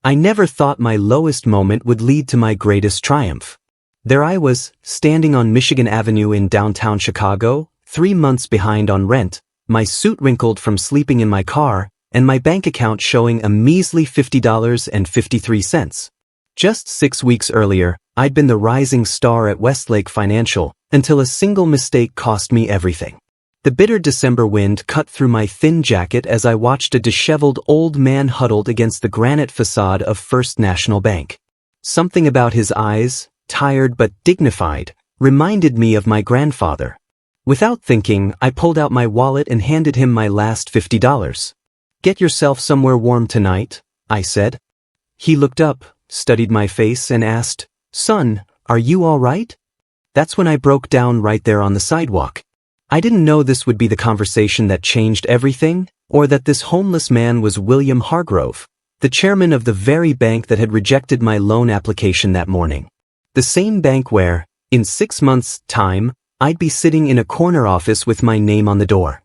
I never thought my lowest moment would lead to my greatest triumph. There I was, standing on Michigan Avenue in downtown Chicago, 3 months behind on rent, my suit wrinkled from sleeping in my car, and my bank account showing a measly $50.53. Just 6 weeks earlier, I'd been the rising star at Westlake Financial, until a single mistake cost me everything. The bitter December wind cut through my thin jacket as I watched a disheveled old man huddled against the granite facade of First National Bank. Something about his eyes, tired but dignified, reminded me of my grandfather. Without thinking, I pulled out my wallet and handed him my last $50. "Get yourself somewhere warm tonight," I said. He looked up, studied my face, and asked, "Son, are you all right?" That's when I broke down right there on the sidewalk. I didn't know this would be the conversation that changed everything, or that this homeless man was William Hargrove, the chairman of the very bank that had rejected my loan application that morning. The same bank where, in 6 months' time, I'd be sitting in a corner office with my name on the door.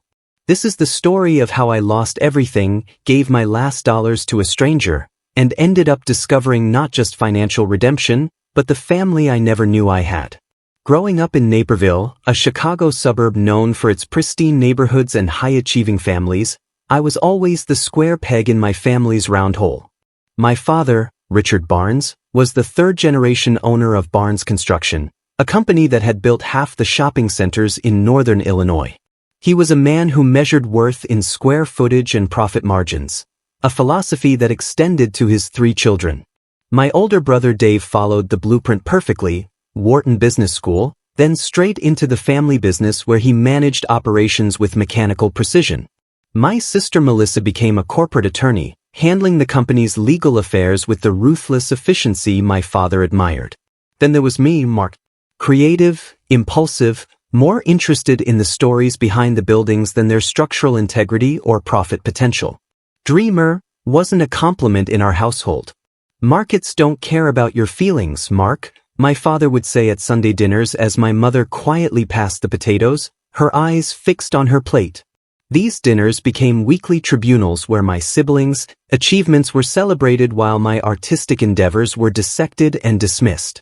This is the story of how I lost everything, gave my last dollars to a stranger, and ended up discovering not just financial redemption, but the family I never knew I had. Growing up in Naperville, a Chicago suburb known for its pristine neighborhoods and high-achieving families, I was always the square peg in my family's round hole. My father, Richard Barnes, was the third-generation owner of Barnes Construction, a company that had built half the shopping centers in northern Illinois. He was a man who measured worth in square footage and profit margins, a philosophy that extended to his 3 children. My older brother Dave followed the blueprint perfectly, Wharton Business School, then straight into the family business where he managed operations with mechanical precision. My sister Melissa became a corporate attorney, handling the company's legal affairs with the ruthless efficiency my father admired. Then there was me, Mark. Creative, impulsive, more interested in the stories behind the buildings than their structural integrity or profit potential. Dreamer wasn't a compliment in our household. "Markets don't care about your feelings, Mark," my father would say at Sunday dinners as my mother quietly passed the potatoes, her eyes fixed on her plate. These dinners became weekly tribunals where my siblings' achievements were celebrated while my artistic endeavors were dissected and dismissed.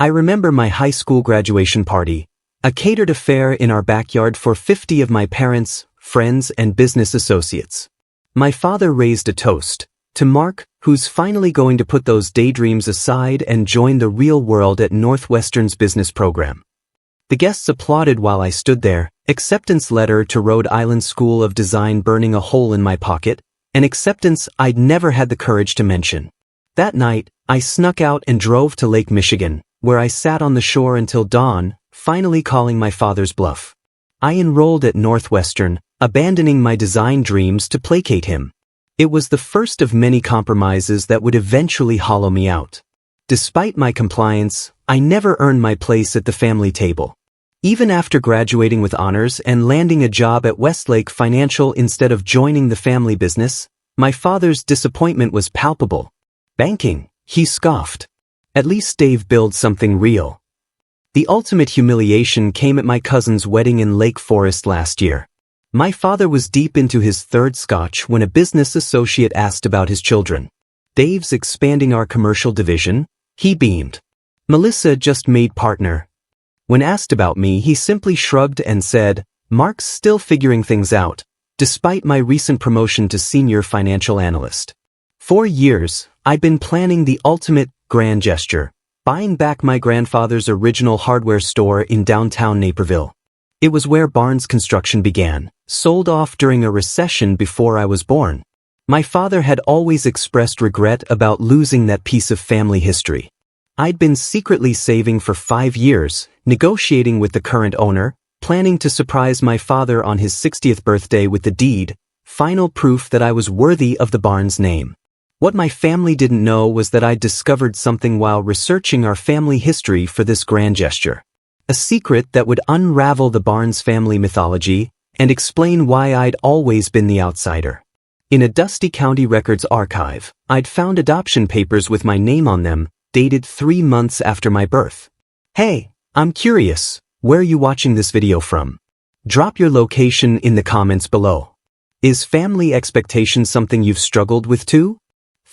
I remember my high school graduation party, a catered affair in our backyard for 50 of my parents, friends, and business associates. My father raised a toast to Mark, who's finally going to put those daydreams aside and join the real world at Northwestern's business program. The guests applauded while I stood there, acceptance letter to Rhode Island School of Design burning a hole in my pocket, an acceptance I'd never had the courage to mention. That night, I snuck out and drove to Lake Michigan, where I sat on the shore until dawn, finally calling my father's bluff. I enrolled at Northwestern, abandoning my design dreams to placate him. It was the first of many compromises that would eventually hollow me out. Despite my compliance, I never earned my place at the family table. Even after graduating with honors and landing a job at Westlake Financial instead of joining the family business, my father's disappointment was palpable. "Banking," he scoffed. "At least Dave builds something real." The ultimate humiliation came at my cousin's wedding in Lake Forest last year. My father was deep into his 3rd scotch when a business associate asked about his children. "Dave's expanding our commercial division," he beamed. "Melissa just made partner." When asked about me, he simply shrugged and said, "Mark's still figuring things out, despite my recent promotion to senior financial analyst." For years, I'd been planning the ultimate grand gesture, buying back my grandfather's original hardware store in downtown Naperville. It was where Barnes Construction began, sold off during a recession before I was born. My father had always expressed regret about losing that piece of family history. I'd been secretly saving for 5 years, negotiating with the current owner, planning to surprise my father on his 60th birthday with the deed, final proof that I was worthy of the Barnes name. What my family didn't know was that I'd discovered something while researching our family history for this grand gesture. A secret that would unravel the Barnes family mythology and explain why I'd always been the outsider. In a dusty county records archive, I'd found adoption papers with my name on them, dated 3 months after my birth. Hey, I'm curious, where are you watching this video from? Drop your location in the comments below. Is family expectation something you've struggled with too?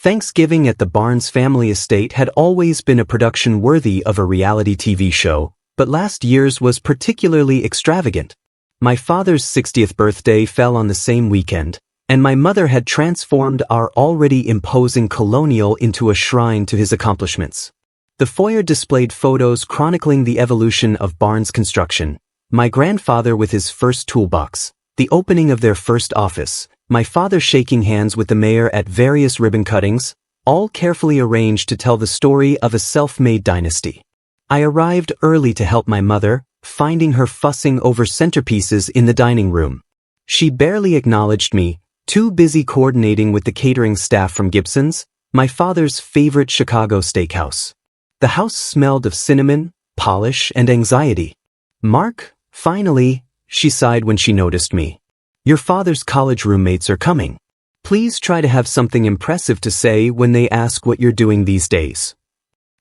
Thanksgiving at the Barnes family estate had always been a production worthy of a reality TV show, but last year's was particularly extravagant. My father's 60th birthday fell on the same weekend, and my mother had transformed our already imposing colonial into a shrine to his accomplishments. The foyer displayed photos chronicling the evolution of Barnes construction, my grandfather with his first toolbox, the opening of their first office, my father shaking hands with the mayor at various ribbon cuttings, all carefully arranged to tell the story of a self-made dynasty. I arrived early to help my mother, finding her fussing over centerpieces in the dining room. She barely acknowledged me, too busy coordinating with the catering staff from Gibson's, my father's favorite Chicago steakhouse. The house smelled of cinnamon, polish, and anxiety. "Mark, finally," she sighed when she noticed me. "Your father's college roommates are coming. Please try to have something impressive to say when they ask what you're doing these days."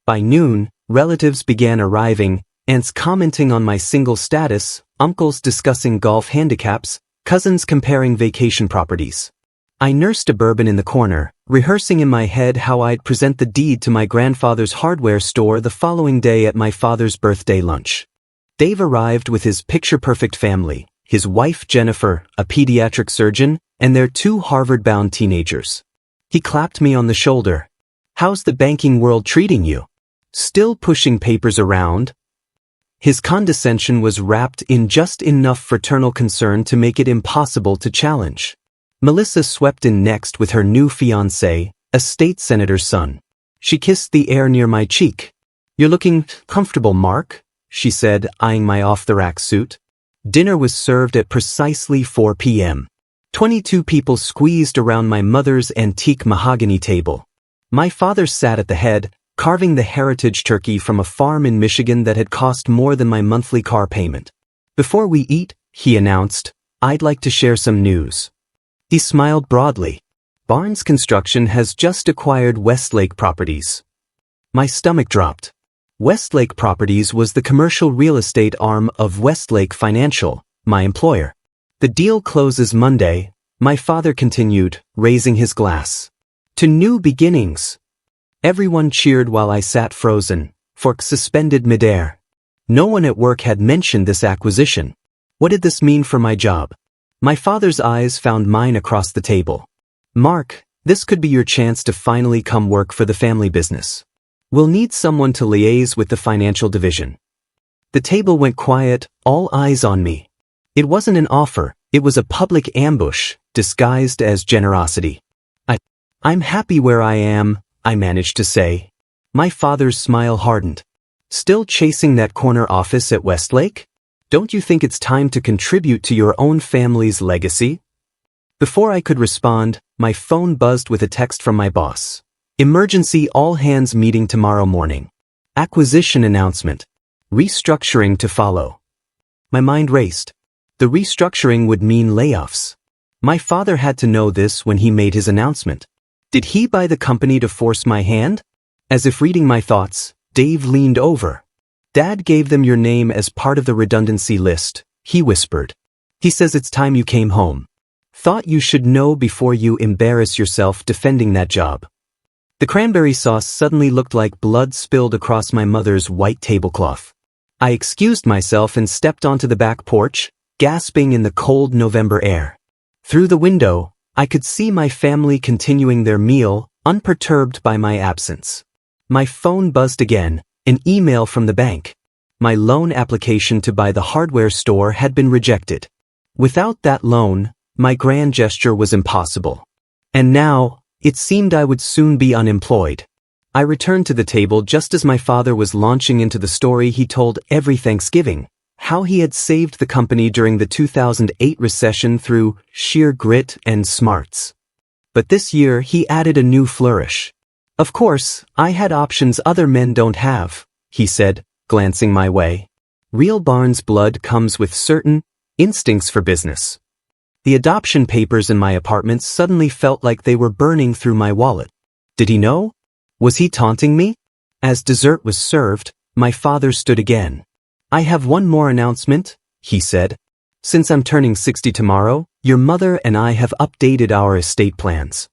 By noon, relatives began arriving, aunts commenting on my single status, uncles discussing golf handicaps, cousins comparing vacation properties. I nursed a bourbon in the corner, rehearsing in my head how I'd present the deed to my grandfather's hardware store the following day at my father's birthday lunch. Dave arrived with his picture-perfect family, his wife Jennifer, a pediatric surgeon, and their 2 Harvard-bound teenagers. He clapped me on the shoulder. "How's the banking world treating you? Still pushing papers around?" His condescension was wrapped in just enough fraternal concern to make it impossible to challenge. Melissa swept in next with her new fiancé, a state senator's son. She kissed the air near my cheek. "You're looking comfortable, Mark," she said, eyeing my off-the-rack suit. Dinner was served at precisely 4 p.m. 22 people squeezed around my mother's antique mahogany table. My father sat at the head, carving the heritage turkey from a farm in Michigan that had cost more than my monthly car payment. "Before we eat," he announced, "I'd like to share some news." He smiled broadly. "Barnes Construction has just acquired Westlake Properties." My stomach dropped. Westlake Properties was the commercial real estate arm of Westlake Financial, my employer. "The deal closes Monday," my father continued, raising his glass. "To new beginnings." Everyone cheered while I sat frozen, forks suspended midair. No one at work had mentioned this acquisition. What did this mean for my job? My father's eyes found mine across the table. "Mark, this could be your chance to finally come work for the family business. We'll need someone to liaise with the financial division." The table went quiet, all eyes on me. It wasn't an offer, it was a public ambush, disguised as generosity. I'm happy where I am," I managed to say. My father's smile hardened. "Still chasing that corner office at Westlake? Don't you think it's time to contribute to your own family's legacy?" Before I could respond, my phone buzzed with a text from my boss. "Emergency all-hands meeting tomorrow morning. Acquisition announcement. Restructuring to follow." My mind raced. The restructuring would mean layoffs. My father had to know this when he made his announcement. Did he buy the company to force my hand? As if reading my thoughts, Dave leaned over. "Dad gave them your name as part of the redundancy list," he whispered. "He says it's time you came home. Thought you should know before you embarrass yourself defending that job." The cranberry sauce suddenly looked like blood spilled across my mother's white tablecloth. I excused myself and stepped onto the back porch, gasping in the cold November air. Through the window, I could see my family continuing their meal, unperturbed by my absence. My phone buzzed again, an email from the bank. My loan application to buy the hardware store had been rejected. Without that loan, my grand gesture was impossible. And now, it seemed I would soon be unemployed. I returned to the table just as my father was launching into the story he told every Thanksgiving, how he had saved the company during the 2008 recession through sheer grit and smarts. But this year he added a new flourish. "Of course, I had options other men don't have," he said, glancing my way. "Real Barnes blood comes with certain instincts for business." The adoption papers in my apartment suddenly felt like they were burning through my wallet. Did he know? Was he taunting me? As dessert was served, my father stood again. "I have one more announcement," he said. "Since I'm turning 60 tomorrow, your mother and I have updated our estate plans."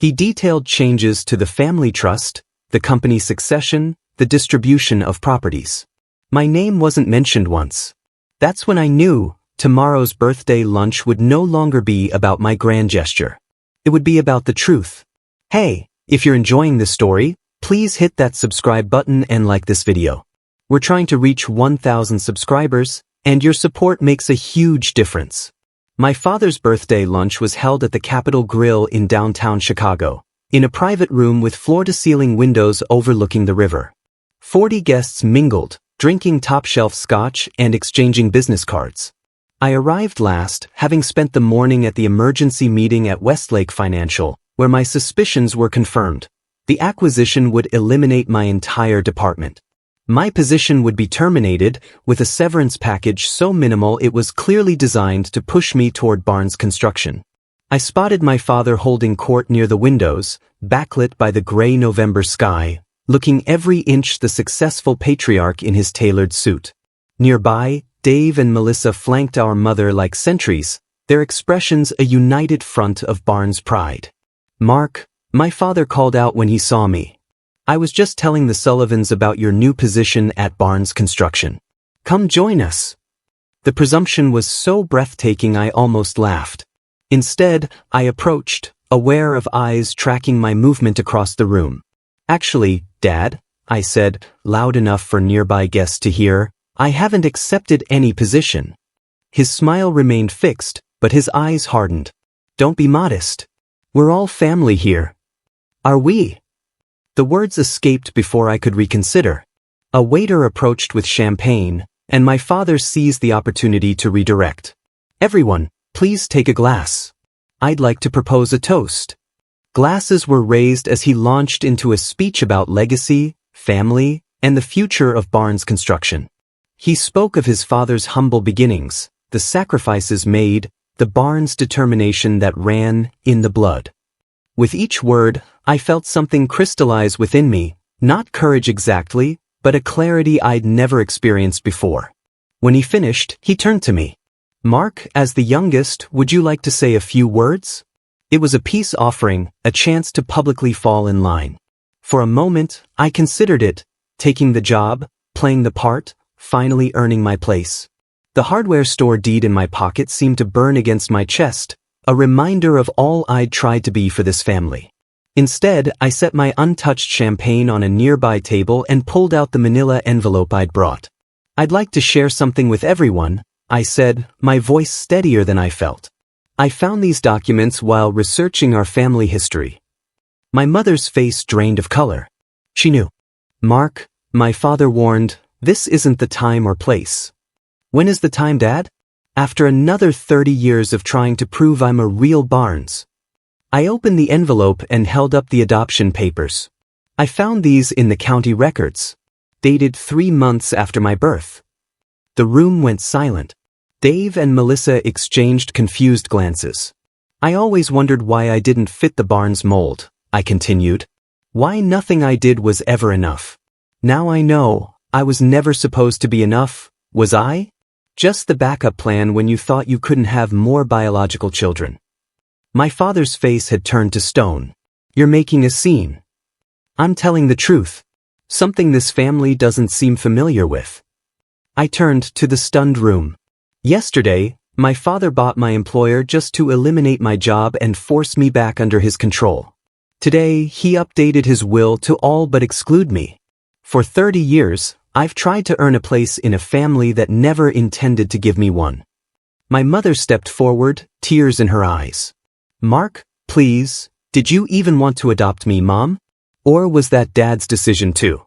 He detailed changes to the family trust, the company succession, the distribution of properties. My name wasn't mentioned once. That's when I knew tomorrow's birthday lunch would no longer be about my grand gesture. It would be about the truth. Hey, if you're enjoying this story, please hit that subscribe button and like this video. We're trying to reach 1,000 subscribers, and your support makes a huge difference. My father's birthday lunch was held at the Capitol Grill in downtown Chicago, in a private room with floor-to-ceiling windows overlooking the river. 40 guests mingled, drinking top-shelf scotch and exchanging business cards. I arrived last, having spent the morning at the emergency meeting at Westlake Financial, where my suspicions were confirmed. The acquisition would eliminate my entire department. My position would be terminated, with a severance package so minimal it was clearly designed to push me toward Barnes Construction. I spotted my father holding court near the windows, backlit by the gray November sky, looking every inch the successful patriarch in his tailored suit. Nearby, Dave and Melissa flanked our mother like sentries, their expressions a united front of Barnes pride. "Mark," my father called out when he saw me. "I was just telling the Sullivans about your new position at Barnes Construction. Come join us." The presumption was so breathtaking I almost laughed. Instead, I approached, aware of eyes tracking my movement across the room. "Actually, Dad," I said, loud enough for nearby guests to hear, "I haven't accepted any position." His smile remained fixed, but his eyes hardened. "Don't be modest. We're all family here." "Are we?" The words escaped before I could reconsider. A waiter approached with champagne, and my father seized the opportunity to redirect. "Everyone, please take a glass. I'd like to propose a toast." Glasses were raised as he launched into a speech about legacy, family, and the future of Barnes Construction. He spoke of his father's humble beginnings, the sacrifices made, the Barnes determination that ran in the blood. With each word, I felt something crystallize within me, not courage exactly, but a clarity I'd never experienced before. When he finished, he turned to me. "Mark, as the youngest, would you like to say a few words?" It was a peace offering, a chance to publicly fall in line. For a moment, I considered it, taking the job, playing the part, finally earning my place. The hardware store deed in my pocket seemed to burn against my chest, a reminder of all I'd tried to be for this family. Instead, I set my untouched champagne on a nearby table and pulled out the manila envelope I'd brought. "I'd like to share something with everyone," I said, my voice steadier than I felt. "I found these documents while researching our family history." My mother's face drained of color. She knew. "Mark," my father warned, "this isn't the time or place." "When is the time, Dad?" "After another 30 years of trying to prove I'm a real Barnes." I opened the envelope and held up the adoption papers. I found these in the county records, dated 3 months after my birth. The room went silent. Dave and Melissa exchanged confused glances. "I always wondered why I didn't fit the Barnes mold," I continued. "Why nothing I did was ever enough. Now I know, I was never supposed to be enough, was I? Just the backup plan when you thought you couldn't have more biological children." My father's face had turned to stone. "You're making a scene." "I'm telling the truth. Something this family doesn't seem familiar with." I turned to the stunned room. Yesterday, my father bought my employer just to eliminate my job and force me back under his control. Today, he updated his will to all but exclude me. For 30 years, I've tried to earn a place in a family that never intended to give me one. My mother stepped forward, tears in her eyes. "Mark, please, did you even want to adopt me, Mom? Or was that Dad's decision too?"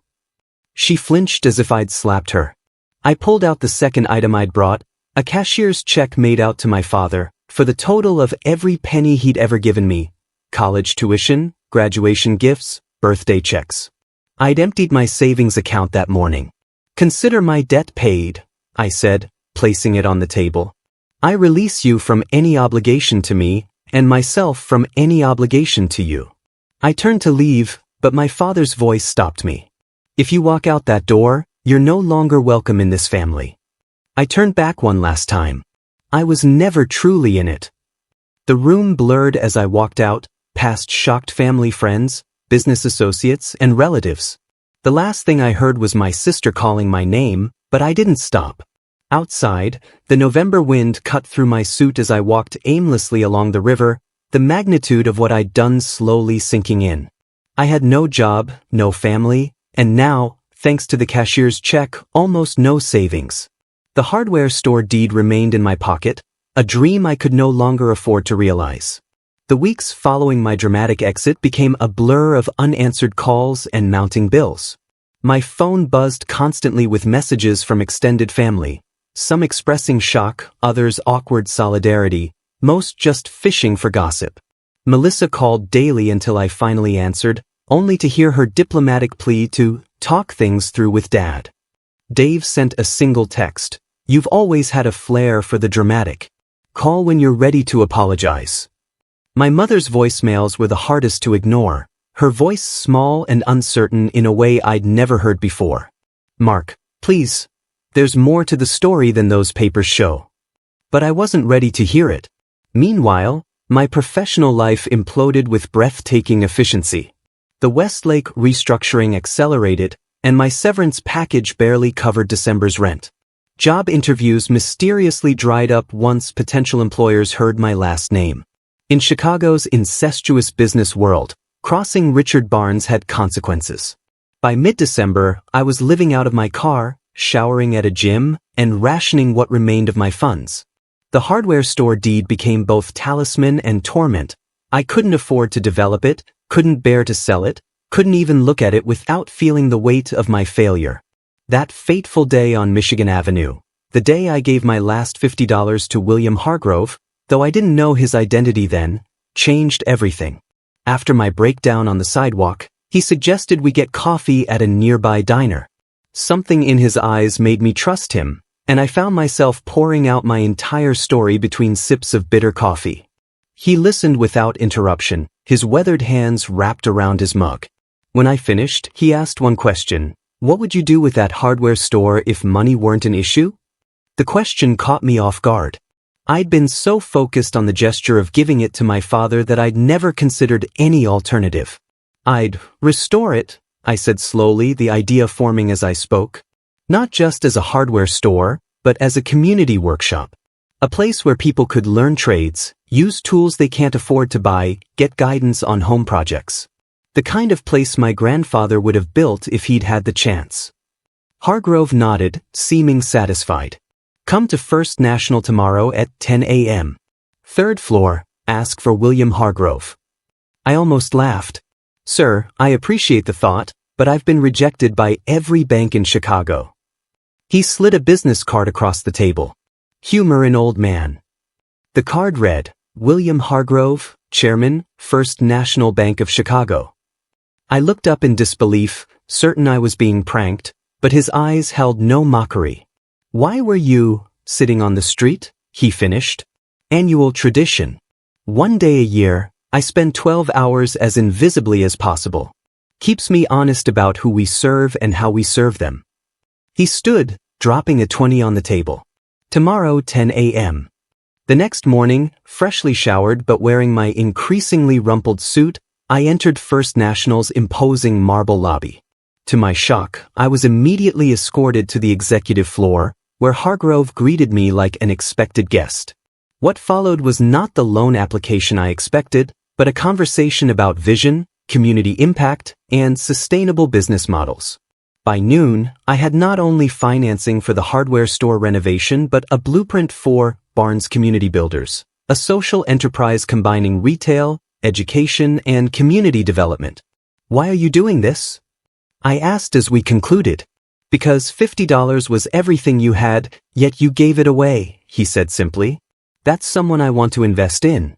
She flinched as if I'd slapped her. I pulled out the second item I'd brought, a cashier's check made out to my father, for the total of every penny he'd ever given me. College tuition, graduation gifts, birthday checks. I'd emptied my savings account that morning. "Consider my debt paid," I said, placing it on the table. "I release you from any obligation to me, and myself from any obligation to you." I turned to leave, but my father's voice stopped me. "If you walk out that door, you're no longer welcome in this family." I turned back one last time. I was never truly in it. The room blurred as I walked out, past shocked family friends, business associates, and relatives. The last thing I heard was my sister calling my name, but I didn't stop. Outside, the November wind cut through my suit as I walked aimlessly along the river, the magnitude of what I'd done slowly sinking in. I had no job, no family, and now, thanks to the cashier's check, almost no savings. The hardware store deed remained in my pocket, a dream I could no longer afford to realize. The weeks following my dramatic exit became a blur of unanswered calls and mounting bills. My phone buzzed constantly with messages from extended family, some expressing shock, others awkward solidarity, most just fishing for gossip. Melissa called daily until I finally answered, only to hear her diplomatic plea to talk things through with Dad. Dave sent a single text, "You've always had a flair for the dramatic. Call when you're ready to apologize." My mother's voicemails were the hardest to ignore, her voice small and uncertain in a way I'd never heard before. "Mark, please. There's more to the story than those papers show." But I wasn't ready to hear it. Meanwhile, my professional life imploded with breathtaking efficiency. The Westlake restructuring accelerated, and my severance package barely covered December's rent. Job interviews mysteriously dried up once potential employers heard my last name. In Chicago's incestuous business world, crossing Richard Barnes had consequences. By mid-December, I was living out of my car, showering at a gym, and rationing what remained of my funds. The hardware store deed became both talisman and torment. I couldn't afford to develop it, couldn't bear to sell it, couldn't even look at it without feeling the weight of my failure. That fateful day on Michigan Avenue, the day I gave my last $50 to William Hargrove, though I didn't know his identity then, changed everything. After my breakdown on the sidewalk, he suggested we get coffee at a nearby diner. Something in his eyes made me trust him, and I found myself pouring out my entire story between sips of bitter coffee. He listened without interruption, his weathered hands wrapped around his mug. When I finished, he asked one question: "What would you do with that hardware store if money weren't an issue?" The question caught me off guard. I'd been so focused on the gesture of giving it to my father that I'd never considered any alternative. "I'd restore it," I said slowly, the idea forming as I spoke. Not just as a hardware store, but as a community workshop. A place where people could learn trades, use tools they can't afford to buy, get guidance on home projects. The kind of place my grandfather would have built if he'd had the chance. Hargrove nodded, seeming satisfied. "Come to First National tomorrow at 10 a.m. Third floor, ask for William Hargrove." I almost laughed. "Sir, I appreciate the thought, but I've been rejected by every bank in Chicago." He slid a business card across the table. Humor in old man. The card read, "William Hargrove, Chairman, First National Bank of Chicago." I looked up in disbelief, certain I was being pranked, but his eyes held no mockery. "Why were you sitting on the street?" he finished. "Annual tradition. One day a year, I spend 12 hours as invisibly as possible. Keeps me honest about who we serve and how we serve them." He stood, dropping a 20 on the table. "Tomorrow 10 a.m. The next morning, freshly showered but wearing my increasingly rumpled suit, I entered First National's imposing marble lobby. To my shock, I was immediately escorted to the executive floor, where Hargrove greeted me like an expected guest. What followed was not the loan application I expected, but a conversation about vision, community impact, and sustainable business models. By noon, I had not only financing for the hardware store renovation but a blueprint for Barnes Community Builders, a social enterprise combining retail, education, and community development. "Why are you doing this?" I asked as we concluded. "Because $50 was everything you had, yet you gave it away," he said simply. "That's someone I want to invest in."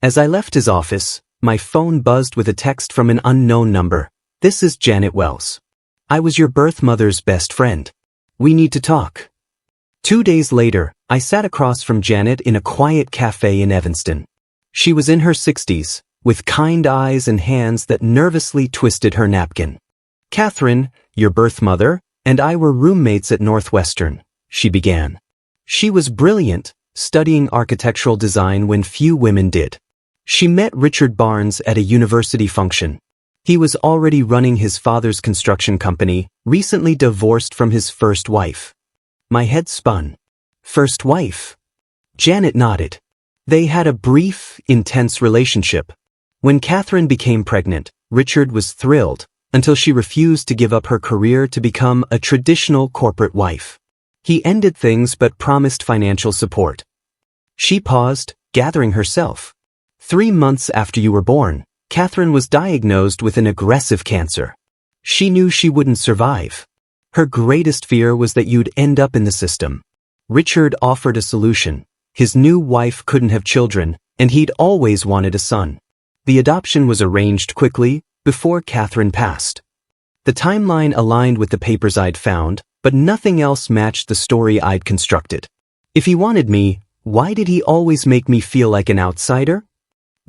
As I left his office, my phone buzzed with a text from an unknown number. "This is Janet Wells. I was your birth mother's best friend. We need to talk." 2 days later, I sat across from Janet in a quiet cafe in Evanston. She was in her 60s, with kind eyes and hands that nervously twisted her napkin. "Catherine, your birth mother, and I were roommates at Northwestern," she began. She was brilliant, studying architectural design when few women did. She met Richard Barnes at a university function. He was already running his father's construction company, recently divorced from his first wife. My head spun. First wife? Janet nodded. They had a brief, intense relationship. When Catherine became pregnant, Richard was thrilled, until she refused to give up her career to become a traditional corporate wife. He ended things but promised financial support. She paused, gathering herself. 3 months after you were born, Catherine was diagnosed with an aggressive cancer. She knew she wouldn't survive. Her greatest fear was that you'd end up in the system. Richard offered a solution. His new wife couldn't have children, and he'd always wanted a son. The adoption was arranged quickly, before Catherine passed. The timeline aligned with the papers I'd found, but nothing else matched the story I'd constructed. If he wanted me, why did he always make me feel like an outsider?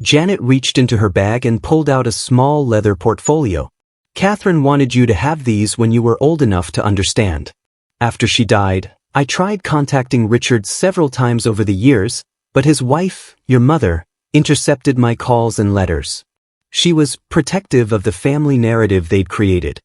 Janet reached into her bag and pulled out a small leather portfolio. Catherine wanted you to have these when you were old enough to understand. After she died, I tried contacting Richard several times over the years, but his wife, your mother, intercepted my calls and letters. She was protective of the family narrative they'd created.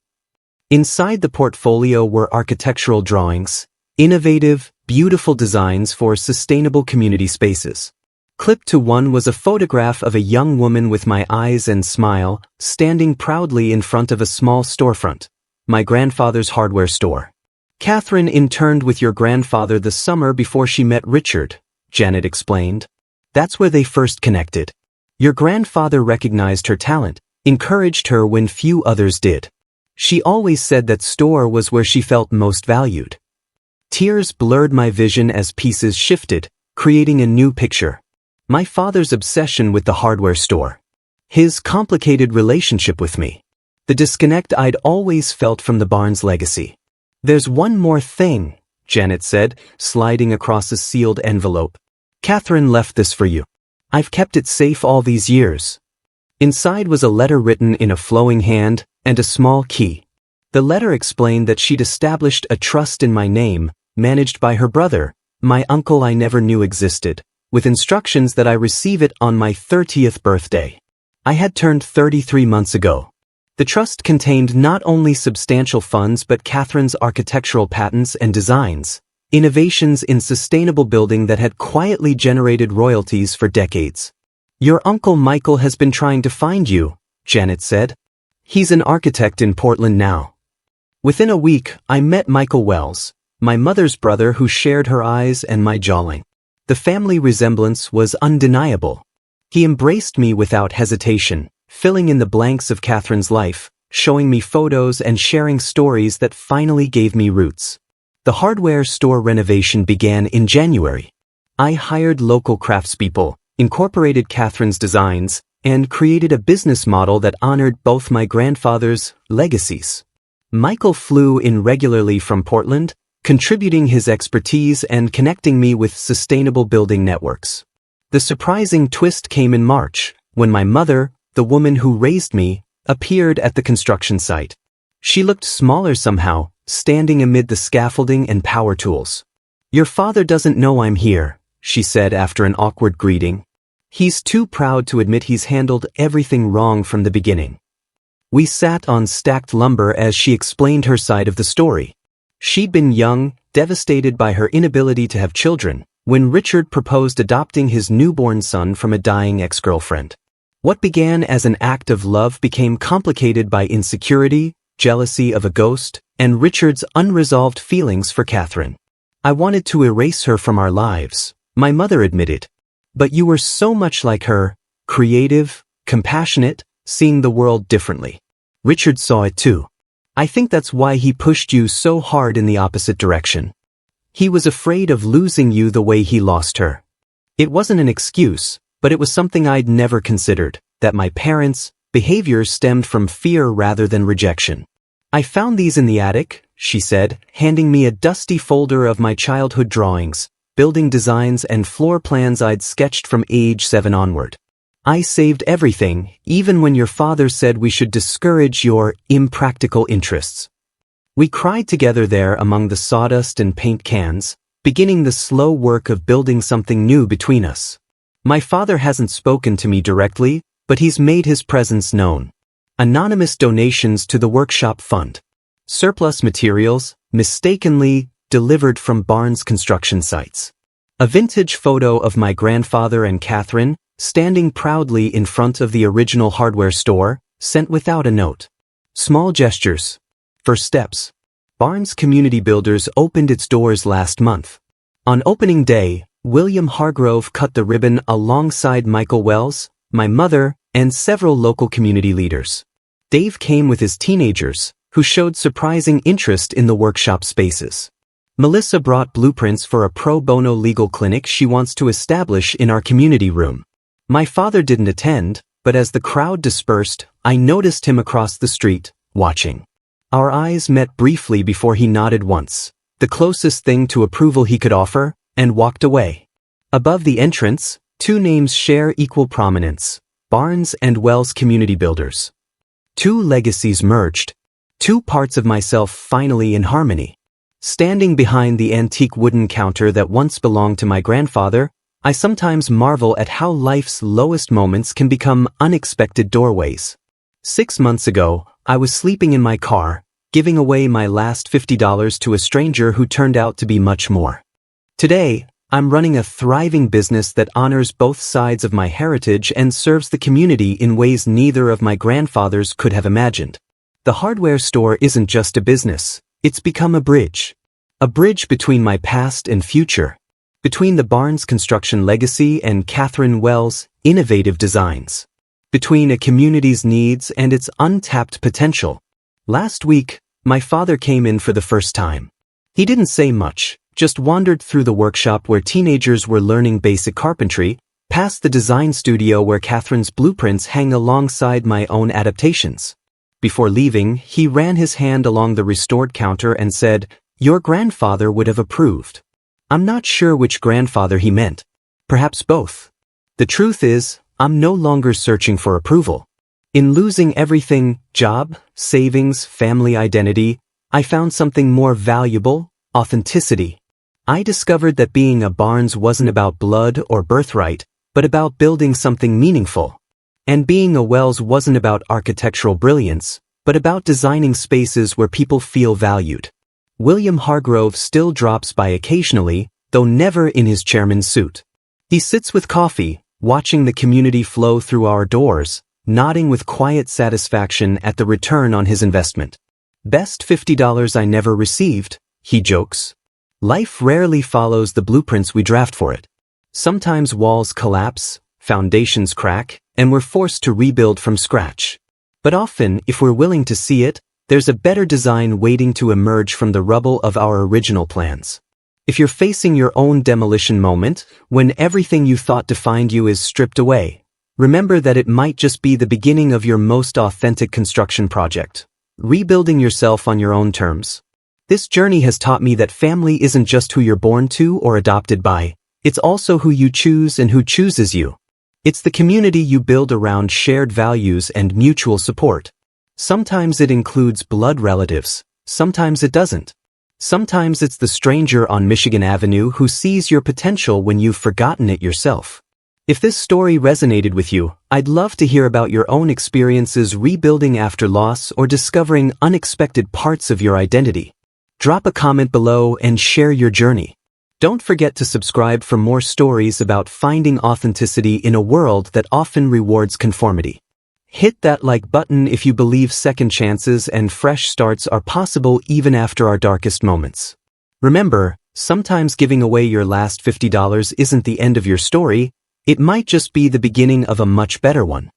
Inside the portfolio were architectural drawings, innovative, beautiful designs for sustainable community spaces. Clipped to one was a photograph of a young woman with my eyes and smile, standing proudly in front of a small storefront, my grandfather's hardware store. Catherine interned with your grandfather the summer before she met Richard, Janet explained. That's where they first connected. Your grandfather recognized her talent, encouraged her when few others did. She always said that store was where she felt most valued. Tears blurred my vision as pieces shifted, creating a new picture. My father's obsession with the hardware store. His complicated relationship with me. The disconnect I'd always felt from the Barnes legacy. There's one more thing, Janet said, sliding across a sealed envelope. Catherine left this for you. I've kept it safe all these years. Inside was a letter written in a flowing hand and a small key. The letter explained that she'd established a trust in my name, managed by her brother, my uncle I never knew existed, with instructions that I receive it on my 30th birthday. I had turned 33 months ago. The trust contained not only substantial funds but Catherine's architectural patents and designs, innovations in sustainable building that had quietly generated royalties for decades. Your Uncle Michael has been trying to find you, Janet said. He's an architect in Portland now. Within a week, I met Michael Wells, my mother's brother who shared her eyes and my jawline. The family resemblance was undeniable. He embraced me without hesitation, filling in the blanks of Catherine's life, showing me photos and sharing stories that finally gave me roots. The hardware store renovation began in January. I hired local craftspeople, incorporated Catherine's designs, and created a business model that honored both my grandfather's legacies. Michael flew in regularly from Portland, contributing his expertise and connecting me with sustainable building networks. The surprising twist came in March, when my mother, the woman who raised me, appeared at the construction site. She looked smaller somehow, standing amid the scaffolding and power tools. Your father doesn't know I'm here, she said after an awkward greeting. He's too proud to admit he's handled everything wrong from the beginning. We sat on stacked lumber as she explained her side of the story. She'd been young, devastated by her inability to have children, when Richard proposed adopting his newborn son from a dying ex-girlfriend. What began as an act of love became complicated by insecurity, jealousy of a ghost, and Richard's unresolved feelings for Catherine. I wanted to erase her from our lives, my mother admitted. But you were so much like her, creative, compassionate, seeing the world differently. Richard saw it too. I think that's why he pushed you so hard in the opposite direction. He was afraid of losing you the way he lost her. It wasn't an excuse, but it was something I'd never considered, that my parents' behavior stemmed from fear rather than rejection. I found these in the attic, she said, handing me a dusty folder of my childhood drawings, building designs and floor plans I'd sketched from age 7 onward. I saved everything, even when your father said we should discourage your impractical interests. We cried together there among the sawdust and paint cans, beginning the slow work of building something new between us. My father hasn't spoken to me directly, but he's made his presence known. Anonymous donations to the workshop fund. Surplus materials, mistakenly delivered from Barnes construction sites. A vintage photo of my grandfather and Catherine, standing proudly in front of the original hardware store, sent without a note. Small gestures. First steps. Barnes Community Builders opened its doors last month. On opening day, William Hargrove cut the ribbon alongside Michael Wells, my mother, and several local community leaders. Dave came with his teenagers, who showed surprising interest in the workshop spaces. Melissa brought blueprints for a pro bono legal clinic she wants to establish in our community room. My father didn't attend, but as the crowd dispersed, I noticed him across the street, watching. Our eyes met briefly before he nodded once, the closest thing to approval he could offer, and walked away. Above the entrance, two names share equal prominence: Barnes and Wells Community Builders. Two legacies merged. Two parts of myself finally in harmony. Standing behind the antique wooden counter that once belonged to my grandfather, I sometimes marvel at how life's lowest moments can become unexpected doorways. 6 months ago, I was sleeping in my car, giving away my last $50 to a stranger who turned out to be much more. Today, I'm running a thriving business that honors both sides of my heritage and serves the community in ways neither of my grandfathers could have imagined. The hardware store isn't just a business, it's become a bridge. A bridge between my past and future. Between the Barnes construction legacy and Catherine Wells' innovative designs. Between a community's needs and its untapped potential. Last week, my father came in for the first time. He didn't say much, just wandered through the workshop where teenagers were learning basic carpentry, past the design studio where Catherine's blueprints hang alongside my own adaptations. Before leaving, he ran his hand along the restored counter and said, "Your grandfather would have approved." I'm not sure which grandfather he meant. Perhaps both. The truth is, I'm no longer searching for approval. In losing everything, job, savings, family identity, I found something more valuable: authenticity. I discovered that being a Barnes wasn't about blood or birthright, but about building something meaningful. And being a Wells wasn't about architectural brilliance, but about designing spaces where people feel valued. William Hargrove still drops by occasionally, though never in his chairman's suit. He sits with coffee, watching the community flow through our doors, nodding with quiet satisfaction at the return on his investment. "Best $50 I never received," he jokes. Life rarely follows the blueprints we draft for it. Sometimes walls collapse, foundations crack, and we're forced to rebuild from scratch. But often, if we're willing to see it, there's a better design waiting to emerge from the rubble of our original plans. If you're facing your own demolition moment, when everything you thought defined you is stripped away, remember that it might just be the beginning of your most authentic construction project. Rebuilding yourself on your own terms. This journey has taught me that family isn't just who you're born to or adopted by, it's also who you choose and who chooses you. It's the community you build around shared values and mutual support. Sometimes it includes blood relatives, sometimes it doesn't. Sometimes it's the stranger on Michigan Avenue who sees your potential when you've forgotten it yourself. If this story resonated with you, I'd love to hear about your own experiences rebuilding after loss or discovering unexpected parts of your identity. Drop a comment below and share your journey. Don't forget to subscribe for more stories about finding authenticity in a world that often rewards conformity. Hit that like button if you believe second chances and fresh starts are possible even after our darkest moments. Remember, sometimes giving away your last $50 isn't the end of your story, it might just be the beginning of a much better one.